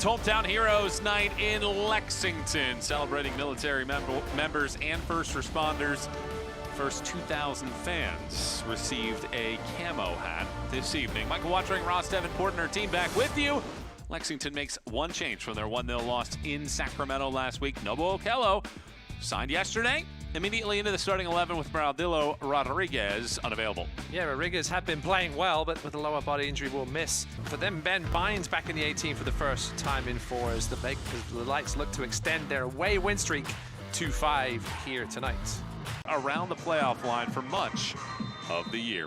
It's Hometown Heroes Night in Lexington, celebrating military members and first responders. First 2,000 fans received a camo hat this evening. Michael Watering, Ross Davenport, and our team back with you. Lexington makes one change from their 1-0 loss in Sacramento last week. Noble Okello signed yesterday, immediately into the starting 11 with Braudillo Rodriguez unavailable. Yeah, Rodriguez had been playing well, but with a lower body injury will miss. For them, Ben Bynes back in the 18 for the first time in four as the Lights look to extend their away win streak to 5 here tonight. Around the playoff line for much of the year.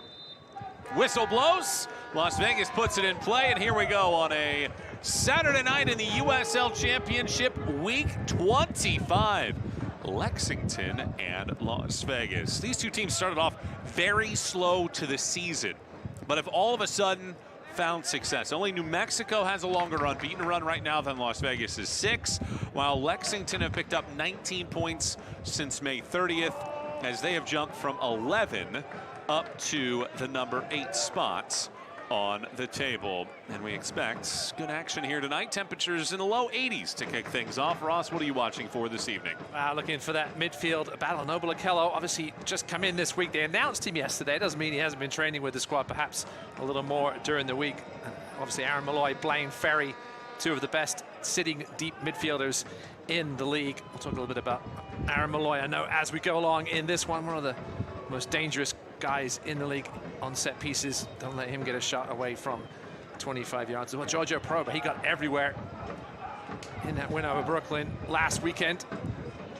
Whistle blows, Las Vegas puts it in play, and here we go on a Saturday night in the USL Championship, week 25. Lexington and Las Vegas. These two teams started off very slow to the season, but have all of a sudden found success. Only New Mexico has a longer unbeaten run right now than Las Vegas is 6, while Lexington have picked up 19 points since May 30th, as they have jumped from 11 up to the number 8 spots on the table. And we expect good action here tonight. Temperatures in the low 80s to kick things off. Ross, what are you watching for this evening? Looking for that midfield battle. Noble Okello obviously just come in this week. They announced him yesterday. Doesn't mean he hasn't been training with the squad, perhaps a little more during the week. Obviously Aaron Malloy, Blaine Ferry, two of the best sitting deep midfielders in the league. We'll talk a little bit about Aaron Malloy, I know, as we go along in this one. One of the most dangerous guys in the league on set pieces. Don't let him get a shot away from 25 yards. Well, Giorgio Proba, he got everywhere in that win over Brooklyn last weekend.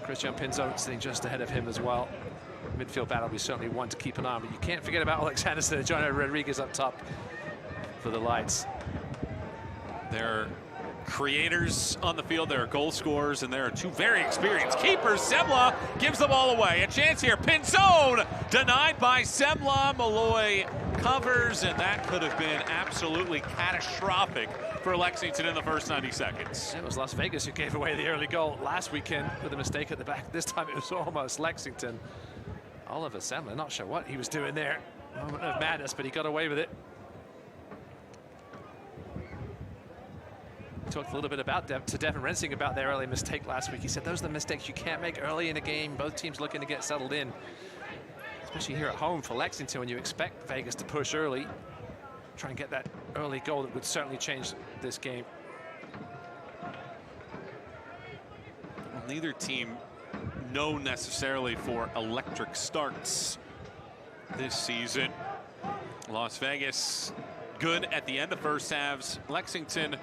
Christian Pinzo sitting just ahead of him as well. Midfield battle will be certainly one to keep an eye on, but you can't forget about Alex Anderson and Johnny Rodriguez up top for the Lights. They're creators on the field, there are goal scorers, and there are two very experienced keepers. Semla gives the ball away. A chance here. Pinzone denied by Semla. Malloy covers, and that could have been absolutely catastrophic for Lexington in the first 90 seconds. It was Las Vegas who gave away the early goal last weekend with a mistake at the back. This time it was almost Lexington. Oliver Semla, not sure what he was doing there. Moment of madness, but he got away with it. Talked a little bit about to Devin Rensing about their early mistake last week. He said those are the mistakes you can't make early in a game. Both teams looking to get settled in, especially here at home for Lexington when you expect Vegas to push early. Try and get that early goal that would certainly change this game. Well, neither team known necessarily for electric starts this season. Las Vegas good at the end of first halves. Lexington,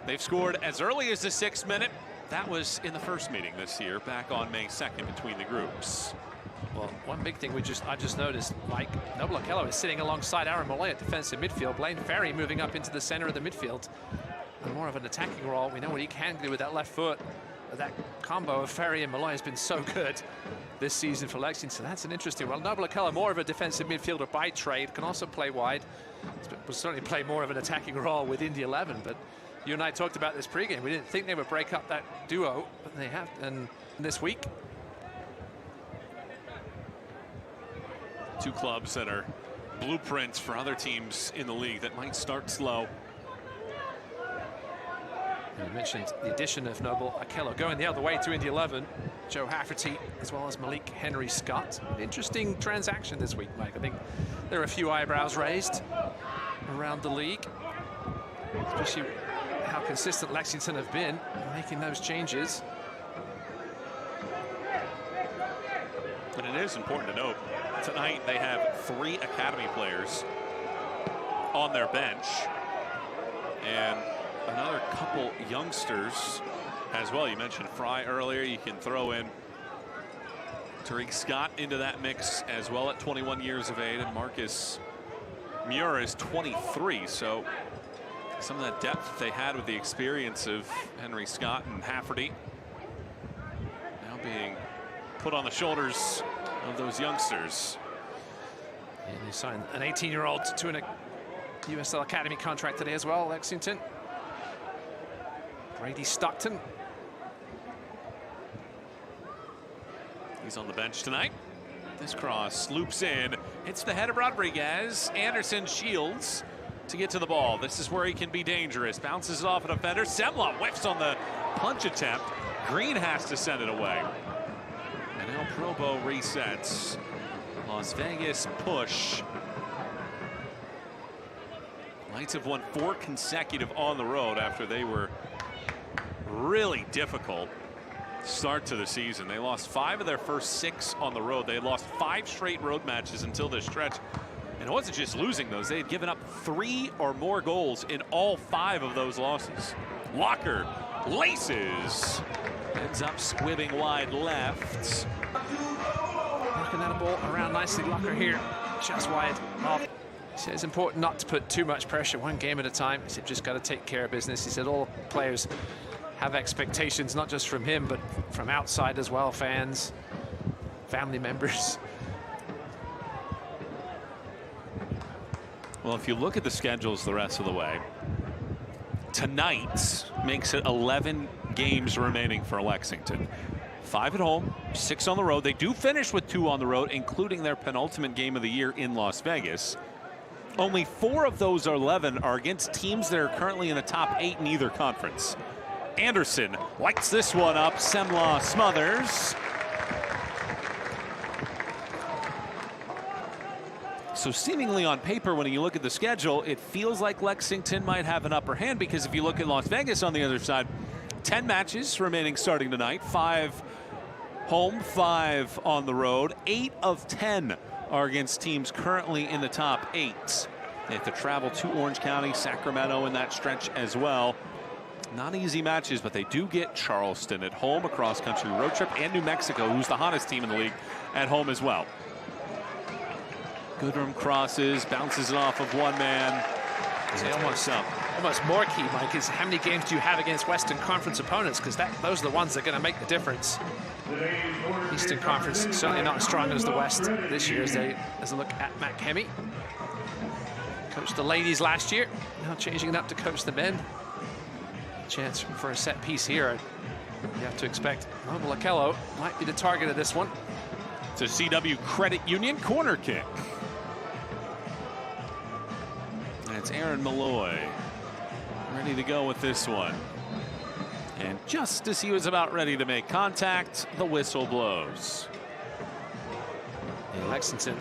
they've scored as early as the 6th minute. That was in the first meeting this year, back on May 2nd between the groups. Well, one big thing I just noticed, Mike, Noble Okello is sitting alongside Aaron Malloy at defensive midfield. Blaine Ferry moving up into the center of the midfield. And more of an attacking role. We know what he can do with that left foot. That combo of Ferry and Malloy has been so good this season for Lexington. That's an interesting one. Noble Okello, more of a defensive midfielder by trade, can also play wide. Will certainly play more of an attacking role within the 11, but you and I talked about this pregame. We didn't think they would break up that duo, but they have. And this week, two clubs that are blueprints for other teams in the league that might start slow. You mentioned the addition of Noble Okello going the other way to Indy 11. Joe Hafferty as well as Malik Henry Scott. An interesting transaction this week, Mike. I think there are a few eyebrows raised around the league, especially how consistent Lexington have been in making those changes. But it is important to note, tonight they have 3 academy players on their bench and another couple youngsters as well. You mentioned Fry earlier. You can throw in Tariq Scott into that mix as well at 21 years of age, and Marcus Muir is 23. So some of that depth they had with the experience of Henry Scott and Hafferty now being put on the shoulders of those youngsters. And they signed an 18-year-old to a USL Academy contract today as well, Lexington. Brady Stockton. He's on the bench tonight. This cross loops in. Hits the head of Rodriguez. Anderson shields. to get to the ball. This is where he can be dangerous. Bounces it off a defender. Semla whiffs on the punch attempt. Green has to send it away. And now Probo resets. Las Vegas push. Knights have won 4 consecutive on the road after they were really difficult start to the season. They lost 5 of their first 6 on the road. They had lost 5 straight road matches until this stretch. And it wasn't just losing those. They had given up 3 or more goals in all 5 of those losses. Locker laces. Ends up squibbing wide left. Knocking that ball around nicely. Locker here, just wide off. He said it's important not to put too much pressure, one game at a time. He said just got to take care of business. He said all players have expectations, not just from him, but from outside as well, fans, family members. Well, if you look at the schedules the rest of the way, tonight makes it 11 games remaining for Lexington. 5 at home, 6 on the road. They do finish with 2 on the road, including their penultimate game of the year in Las Vegas. Only 4 of those 11 are against teams that are currently in the top 8 in either conference. Anderson lights this one up. Semla smothers. So seemingly on paper, when you look at the schedule, it feels like Lexington might have an upper hand, because if you look at Las Vegas on the other side, 10 matches remaining starting tonight, 5 home, 5 on the road. 8 of 10 are against teams currently in the top 8. They have to travel to Orange County, Sacramento in that stretch as well. Not easy matches, but they do get Charleston at home, a cross-country road trip, and New Mexico, who's the hottest team in the league, at home as well. Goodrum crosses, bounces it off of one man. Almost more key, Mike, is how many games do you have against Western Conference opponents, because those are the ones that are going to make the difference. Eastern Conference certainly not as strong as the West this year, as a look at Matt Kemi. Coached the ladies last year, now changing it up to coach the men. Chance for a set piece here. You have to expect Noble Okello might be the target of this one. It's a CW Credit Union corner kick. And it's Aaron Malloy ready to go with this one. And just as he was about ready to make contact, the whistle blows. In Lexington,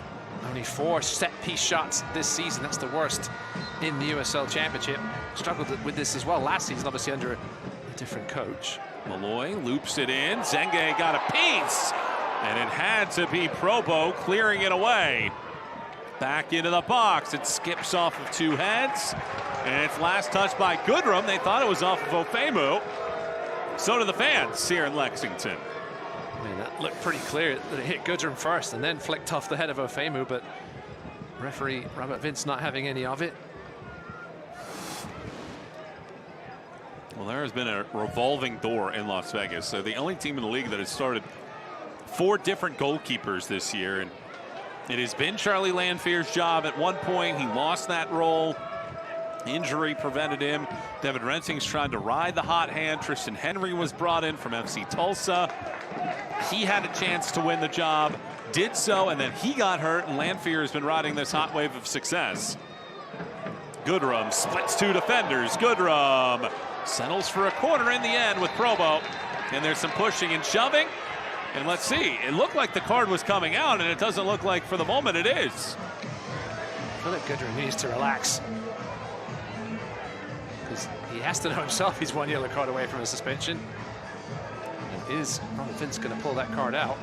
only 4 set-piece shots this season. That's the worst in the USL Championship. Struggled with this as well last season, obviously under a different coach. Malloy loops it in. Zenge got a piece, and it had to be Probo clearing it away. Back into the box. It skips off of 2 heads, and it's last touched by Goodrum. They thought it was off of Ofemu. So do the fans here in Lexington. I mean, that looked pretty clear that it hit Goodrum first and then flicked off the head of Ofemu, but referee Robert Vince not having any of it. Well, there has been a revolving door in Las Vegas. So the only team in the league that has started 4 different goalkeepers this year. And it has been Charlie Lanfear's job at one point. He lost that role. Injury prevented him. Devin Renting's tried to ride the hot hand. Tristan Henry was brought in from FC Tulsa. He had a chance to win the job, did so, and then he got hurt, and Lanfear has been riding this hot wave of success. Goodrum splits 2 defenders. Goodrum settles for a corner in the end with Probo. And there's some pushing and shoving. And let's see, it looked like the card was coming out, and it doesn't look like for the moment it is. I feel like Goodrum needs to relax, because he has to know himself he's 1 yellow card away from a suspension. And is Robert Vince going to pull that card out?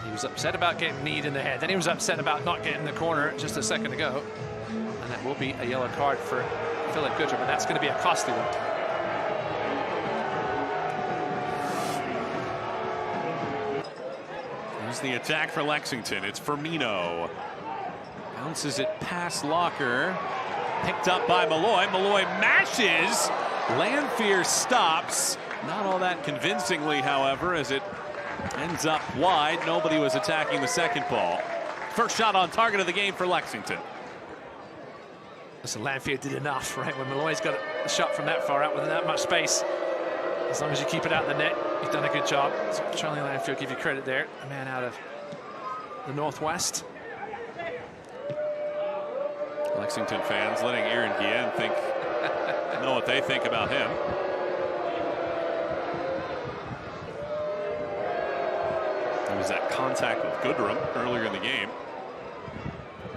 He was upset about getting kneed in the head. Then he was upset about not getting the corner just a second ago. And that will be a yellow card for Philip Goodrum, and that's going to be a costly one. Here's the attack for Lexington. It's Firmino. Bounces it past Locker. Picked up by Malloy. Malloy mashes. Lanfear stops. Not all that convincingly, however, as it ends up wide. Nobody was attacking the second ball. First shot on target of the game for Lexington. Listen, Lanfear did enough, right? When Malloy's got a shot from that far out with that much space, as long as you keep it out of the net, you've done a good job. So Charlie Lanfear, give you credit there. A man out of the Northwest. Lexington fans letting Aaron Guillen know what they think about him. There was that contact with Goodrum earlier in the game.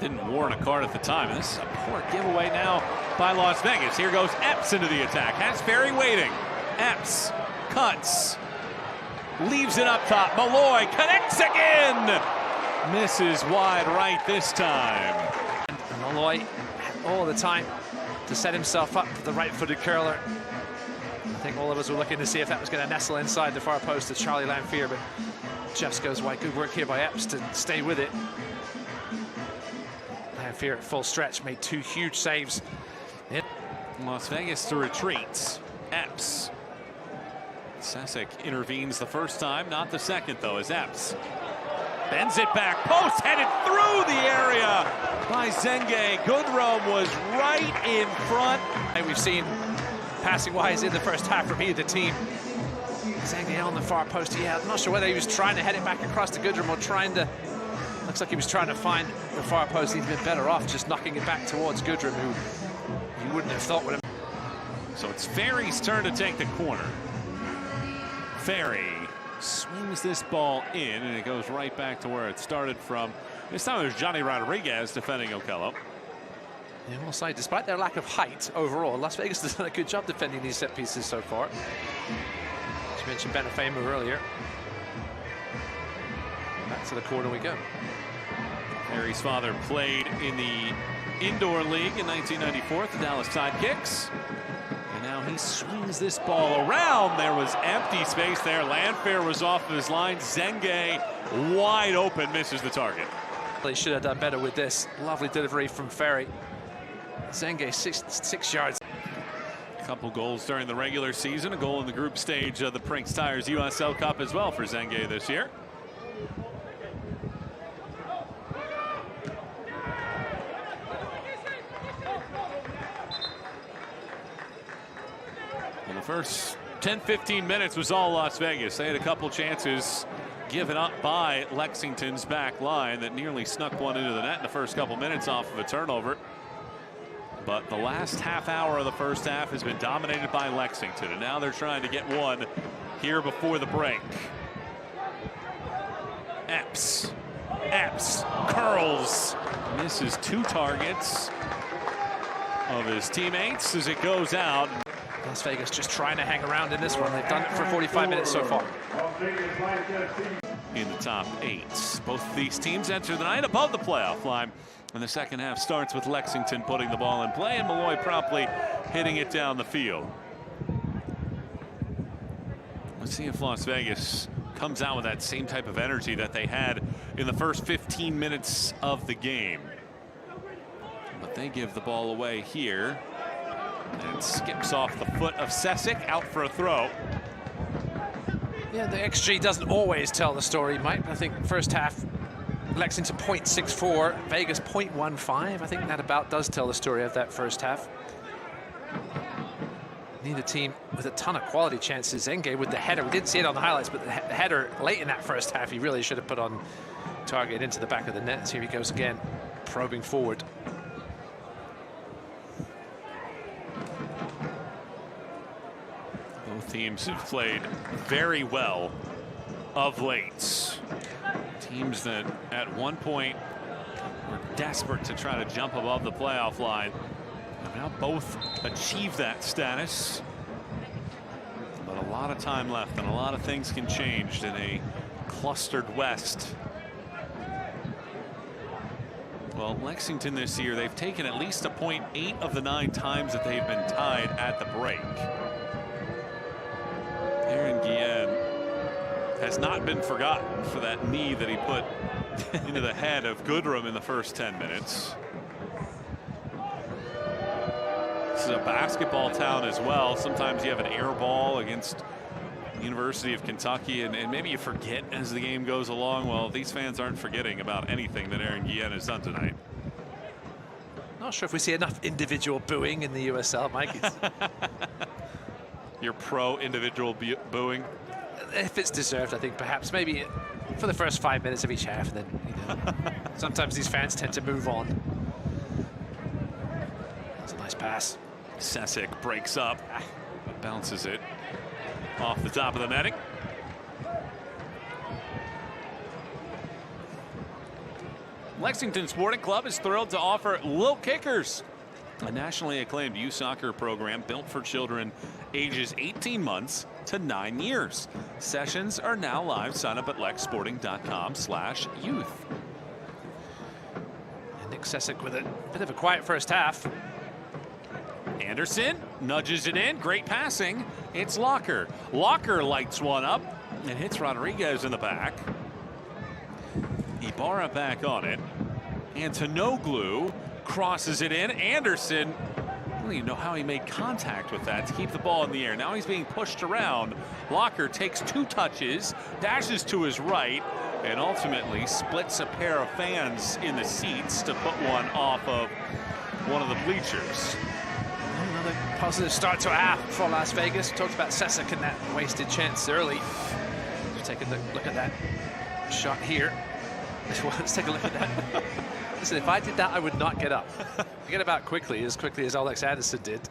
Didn't warrant a card at the time. This is a poor giveaway now by Las Vegas. Here goes Epps into the attack. Has Ferry waiting. Epps cuts. Leaves it up top. Malloy connects again. Misses wide right this time. And Malloy all the time to set himself up for the right-footed curler. I think all of us were looking to see if that was going to nestle inside the far post of Charlie Lanphier, but just goes wide. Good work here by Epps to stay with it. Lanphier at full stretch made two huge saves. Las Vegas to retreat. Epps. Sesek intervenes the first time, not the second though, as Epps bends it back, post headed through the area by Zenge. Goodrum was right in front. And we've seen passing wise in the first half from either team. Zenge on the far post. Yeah, I'm not sure whether he was trying to head it back across to Goodrum or trying to. Looks like he was trying to find the far post. He'd been better off just knocking it back towards Goodrum, who you wouldn't have thought would have. So it's Ferry's turn to take the corner. Ferry swings this ball in, and it goes right back to where it started from. This time it was Johnny Rodriguez defending Okello. Yeah, we'll say, despite their lack of height overall, Las Vegas has done a good job defending these set pieces so far. As you mentioned Benefamo earlier. Back to the corner we go. Ferry's father played in the indoor league in 1994 the Dallas Sidekicks. And now he swings this ball around. There was empty space there. Lanphier was off of his line. Zenge wide open, misses the target. They should have done better with this. Lovely delivery from Ferry. Zenge, six yards. A couple goals during the regular season. A goal in the group stage of the Prinks Tires USL Cup as well for Zenge this year. The first 10-15 minutes was all Las Vegas. They had a couple chances given up by Lexington's back line that nearly snuck one into the net in the first couple minutes off of a turnover. But the last half hour of the first half has been dominated by Lexington, and now they're trying to get one here before the break. Epps curls, misses two targets of his teammates as it goes out. Las Vegas just trying to hang around in this one. They've done it for 45 minutes so far. In the top 8. Both of these teams enter the night above the playoff line. And the second half starts with Lexington putting the ball in play and Malloy promptly hitting it down the field. Let's see if Las Vegas comes out with that same type of energy that they had in the first 15 minutes of the game. But they give the ball away here. And skips off the foot of Sesek, out for a throw. Yeah, the XG doesn't always tell the story, Mike. I think first half, Lexington 0.64, Vegas 0.15. I think that about does tell the story of that first half. Neither team with a ton of quality chances. Zenge with the header. We didn't see it on the highlights, but the header late in that first half, he really should have put on target into the back of the net. So here he goes again, probing forward. Both teams have played very well of late. Teams that at one point were desperate to try to jump above the playoff line have now both achieved that status. But a lot of time left and a lot of things can change in a clustered West. Well, Lexington this year, they've taken at least a point 8 of the 9 times that they've been tied at the break. Aaron Guillen has not been forgotten for that knee that he put into the head of Goodrum in the first 10 minutes. This is a basketball town as well. Sometimes you have an air ball against University of Kentucky, and maybe you forget as the game goes along. Well, these fans aren't forgetting about anything that Aaron Guillen has done tonight. Not sure if we see enough individual booing in the USL, Mike. Your pro individual booing? If it's deserved, I think perhaps maybe for the first 5 minutes of each half, and then sometimes these fans tend to move on. pass. Sesek breaks up, bounces it off the top of the netting. Lexington Sporting Club is thrilled to offer Lil Kickers, a nationally acclaimed youth soccer program built for children ages 18 months to 9 years. Sessions are now live. Sign up at lexsporting.com/youth. And Nick Sesek with a bit of a quiet first half. Anderson nudges it in. Great passing. It's Locker. Locker lights one up and hits Rodriguez in the back. Ibarra back on it. Antonoglu crosses it in. Anderson, I don't even know how he made contact with that to keep the ball in the air. Now he's being pushed around. Locker takes 2 touches, dashes to his right, and ultimately splits a pair of fans in the seats to put one off of one of the bleachers. Another positive start to a half for Las Vegas. Talked about Sesek and that wasted chance early. Let's take a look at that shot here. Let's take a look at that. Listen, if I did that, I would not get up. Get about quickly as Alex Anderson did.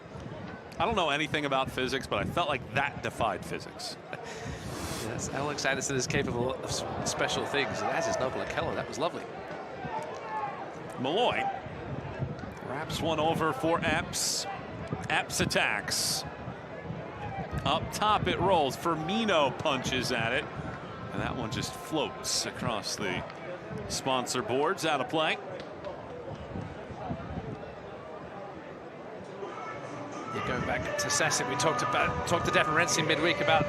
I don't know anything about physics, but I felt like that defied physics. Yes, Alex Anderson is capable of special things, as is Noble Okello. That was lovely. Malloy wraps one over for Epps. Epps attacks. Up top it rolls. Firmino punches at it. And that one just floats across the sponsor boards, out of play. Going back to Sesek, we talked to Devin Rensi midweek about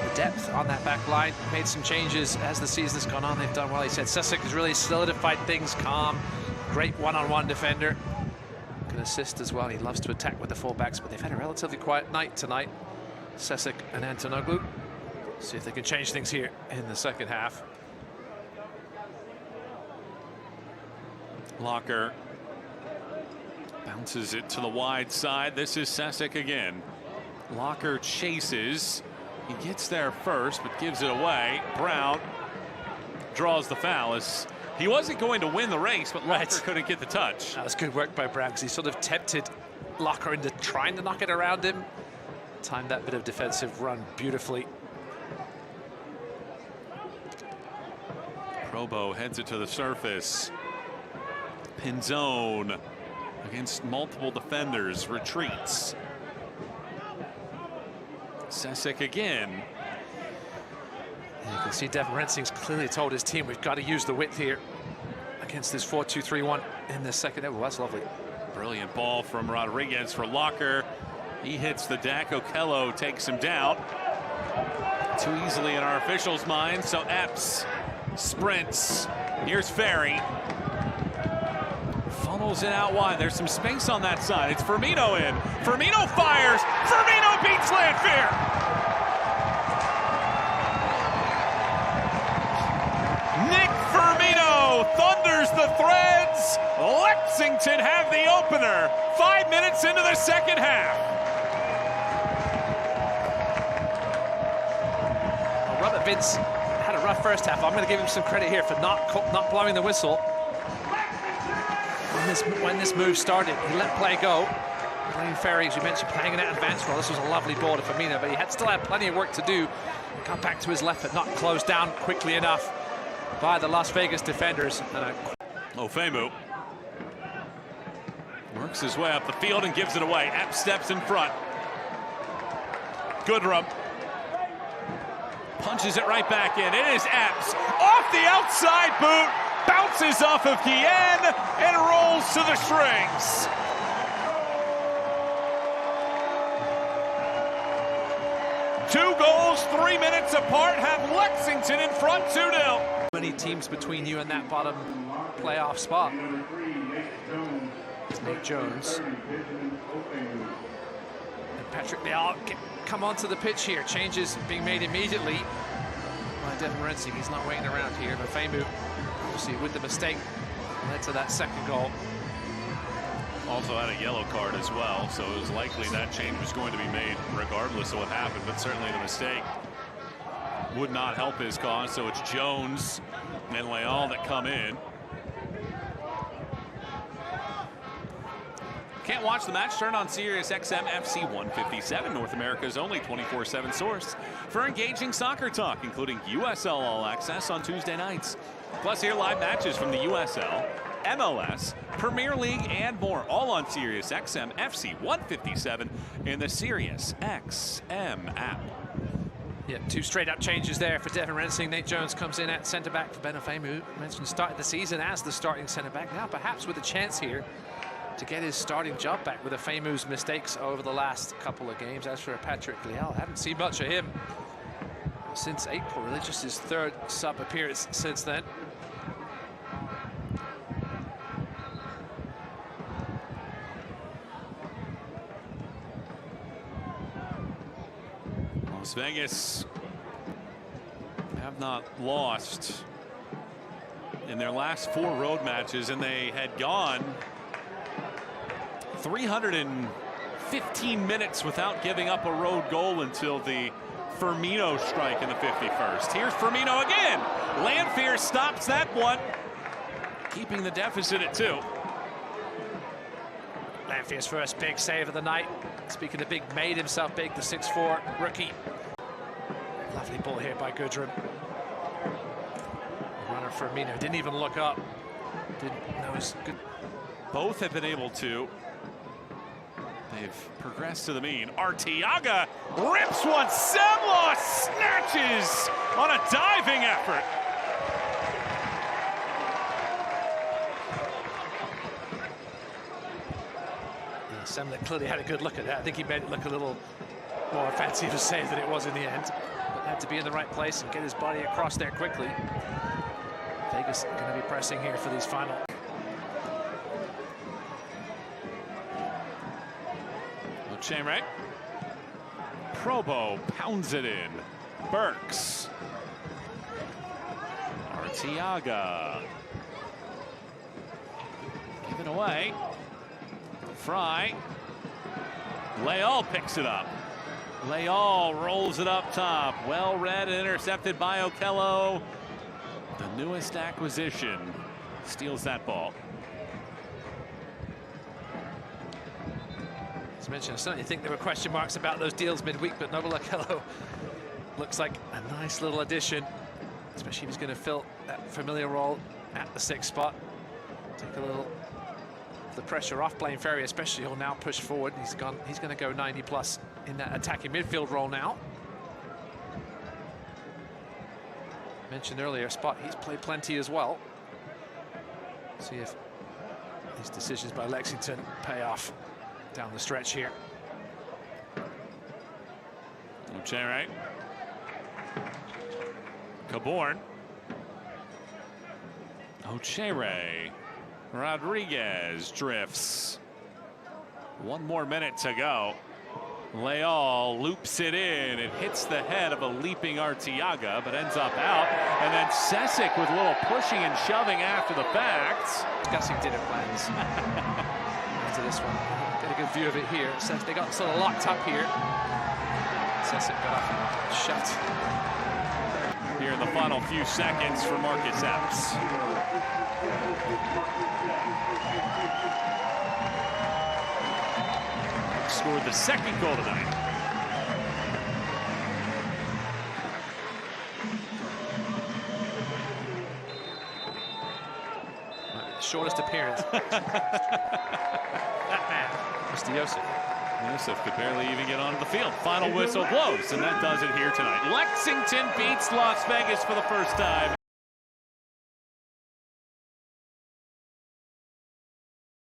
the depth on that back line. Made some changes as the season has gone on. They've done well. He said Sesek has really solidified things, calm, great one-on-one defender. Can assist as well. He loves to attack with the fullbacks, but they've had a relatively quiet night tonight. Sesek and Antonoglu. See if they can change things here in the second half. Locker bounces it to the wide side. This is Sesek again. Locker chases. He gets there first, but gives it away. Brown draws the foul as he wasn't going to win the race, but Locker couldn't get the touch. That was good work by Brown because he sort of tempted Locker into trying to knock it around him. Timed that bit of defensive run beautifully. Probo heads it to the surface. Pinzone against multiple defenders, retreats. Sesek again. And you can see Devin Rensing's clearly told his team, we've got to use the width here against this 4-2-3-1 in the second. Oh, that's lovely. Brilliant ball from Rodriguez for Locker. He hits the deck. Okello takes him down. Too easily in our officials' minds, so Epps sprints. Here's Ferry. Funnels it out wide. There's some space on that side. It's Firmino in. Firmino fires. Firmino beats Landfair. Nick Firmino thunders the threads. Lexington have the opener. 5 minutes into the second half. Well, Robert Vince had a rough first half. I'm going to give him some credit here for not blowing the whistle. When this move started, he let play go. Blaine Ferry, as you mentioned, playing an advanced role. This was a lovely ball to Firmino, but he still had plenty of work to do. Got back to his left, but not closed down quickly enough by the Las Vegas defenders. Ofemu works his way up the field and gives it away. Epps steps in front. Goodrum punches it right back in. It is Epps off the outside boot. Bounces off of Guillen and rolls to the strings. Two goals, 3 minutes apart, have Lexington in front 2-0. Many teams between you and that bottom playoff spot. It's Nate Jones. And Patrick, they all come onto the pitch here. Changes being made immediately by Devin Rensing. He's not waiting around here, but Ofemu, obviously with the mistake, led to that second goal. Also had a yellow card as well, so it was likely that change was going to be made regardless of what happened, but certainly the mistake would not help his cause. So it's Jones and Leal that come in. Can't watch the match? Turn on Sirius XM FC 157, North America's only 24/7 source for engaging soccer talk, including USL All Access on Tuesday nights. Plus, hear live matches from the USL, MLS, Premier League, and more, all on Sirius XM FC 157 in the Sirius XM app. Yeah, 2 straight-up changes there for Devin Rensing. Nate Jones comes in at centre-back for Benafemu. Mentioned started the season as the starting centre-back. Now perhaps with a chance here to get his starting job back with Afemu's mistakes over the last couple of games. As for Patrick Leal, haven't seen much of him since April, really. Just his 3rd sub appearance since then. Las Vegas have not lost in their last 4 road matches, and they had gone 315 minutes without giving up a road goal until the Firmino strike in the 51st. Here's Firmino again. Lanfear stops that one, keeping the deficit at 2. Lanfear's first big save of the night. Speaking of big, made himself big, the 6'4" rookie. Lovely ball here by Goodrum. Runner Firmino didn't even look up. Didn't know his good. Both have been able to. They've progressed to the mean. Arteaga rips one. Semla snatches on a diving effort. Yeah, Semla clearly had a good look at that. I think he made it look a little more fancy of a save than it was in the end. But had to be in the right place and get his body across there quickly. Vegas going to be pressing here for these final. Chamrack. Probo pounds it in. Burks. Arteaga. Give it away. Fry. Leal picks it up. Leal rolls it up top. Well read and intercepted by Okello. The newest acquisition steals that ball. As mentioned, I certainly think there were question marks about those deals midweek, but Noble Okello looks like a nice little addition, especially if he's going to fill that familiar role at the 6th spot. Take a little of the pressure off Blaine Ferry, especially. He'll now push forward. He's going to go 90+ in that attacking midfield role now. Mentioned earlier, spot he's played plenty as well. See if these decisions by Lexington pay off down the stretch here. Chamrack. Caborn. Ochere. Rodriguez drifts. 1 more minute to go. Leal loops it in. It hits the head of a leaping Arteaga, but ends up out. And then Sesic with a little pushing and shoving after the fact. Discussing dinner plans after this one. Get a good view of it here. Since they got sort of locked up here. Sesic got up and shut. Here in the final few seconds for Marcus Epps. Scored the 2nd goal tonight. Shortest appearance. That man, Mr. Yosef. Yosef could barely even get onto the field. Final whistle blows, and that does it here tonight. Lexington beats Las Vegas for the first time.